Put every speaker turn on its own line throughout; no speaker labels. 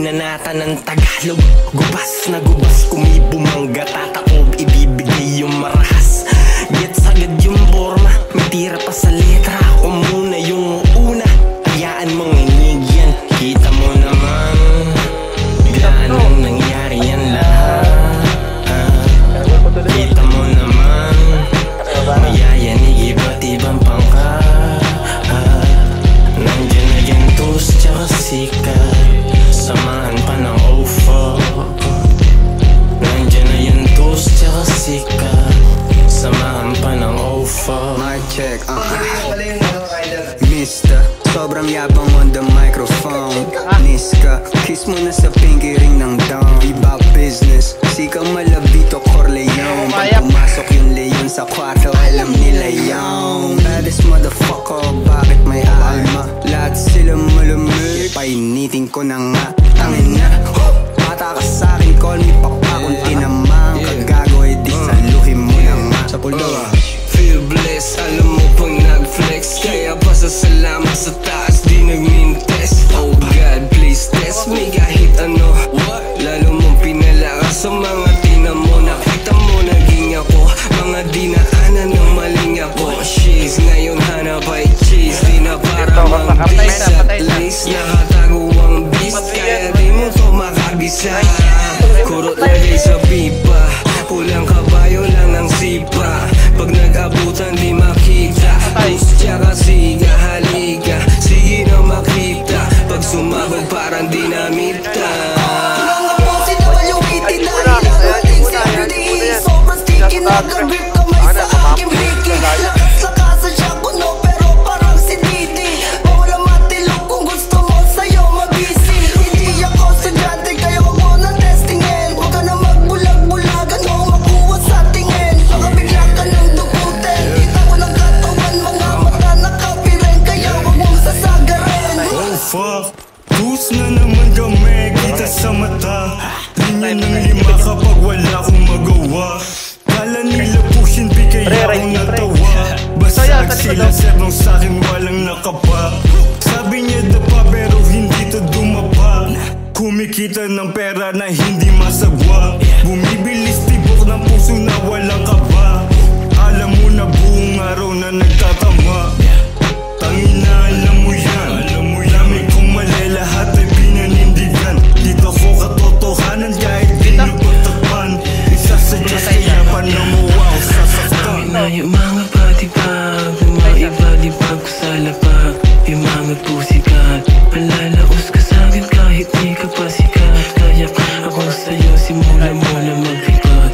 binanata ng Tagalog. Gubas na gubas, kumibumangga, tataob, ibibigay yung marahas. Gets agad yung forma, may tira pa sa letra. Ako muna yung una, hayaan mong inig yan. Kita mo naman, gaanong nangyari yan lahat. Kita mo naman, mayayanig iba't ibang pangkat. Nandiyan na Gentos tsaka sikat, samahan pa ng OFO. Nandiyan na Gentos tsaka sikat, samahan pa ng OFO.
Mic check, Mister, sobrang yabang on the microphone. Niska, kiss mo na sa pinky ring ng down. Iba business, sika malabito Corleone. Pag pumasok yung leon sa kwarto, alam nila yung baddest motherfucker, bakit may alma? Lahat sila malamig, painitin ko na nga. Tangin na, bata ka sa'kin, call me papa kung tinamang. Kagago, edi saluhin mo na nga. Sa puldawa
feel blessed, alam mo pang nag-flex, kaya pasasalamat sa taas, di nagmintes. Oh God, please test me kahit ano. Lalo mong pinalakas sa mga tina mo. Nakita mo naging ako, mga dinaanan ng maling ako. She's ngayon hanap ay cheese, di na para mag-bis. At least nakatago ang beast, kaya di mo to makabisa. Kurot lagay sa pipa, pulang kabayo lang ang sipa. Pag nag-abutan di makita, push tsaka siga, halika, sige na makita. Pag sumabog parang dinamita.
Mga pusi na maluwiti dahil ang ating Saturday. Sobrang sticky, nag-grip kamay sa aking Vicky. Lakas-lakasan siya kuno pero parang si Didi. Wala matilog kung gusto mo sa'yo mabisi. Hindi ako estudyante kaya wag mo na testingin. Huwag ka na magbulag-bulagan o makuha sa tingin. Baka bigla ka ng dugutin, kita ko ng katawan, mga mata nakapirin. Kaya wag mong sasagarin.
Oh fuck, boost na naman kami, kita sa mata. Linya ng lima kapag wala akong magawa. Kala nila pushin B kaya ako natawa. Basag sila serong sa'kin walang nakapa. Sabi niya dapa pero hindi to dumapa. Kumikita ng pera na hindi masagwa. Bumibilis tibok ng puso na walang kaba. Alam mo na buong araw na nagtatama. Tangina alam mo yan, dami kong mali, lahat ay pinanindigan. Dito ko katotohanan kahit di napagtakpan. Isasuggest kaya panamuwa o sasaktan.
Na yung mga patibag, yung mga iba-libag ko sa lapag. Yung mga pusikat, malalaos ka sa'kin kahit di ka pa sikat. Kaya ako sa'yo simula mo na magbigat.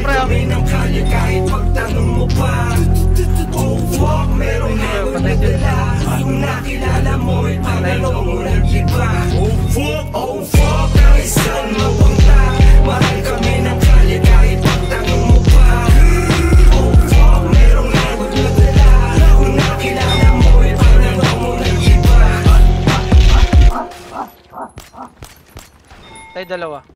Marami ng kalye kahit pagtanong mo pa. Oh fuck, merong nagdadala. Kung nakilala mo, itanong mo ng iba. Oh fuck, ang isang mapunta. Mahal kami ng kalye kahit pagtanong mo pa. Oh fuck, merong nagdadala. Kung nakilala mo, itanong mo ng iba.
Tayo dalawa.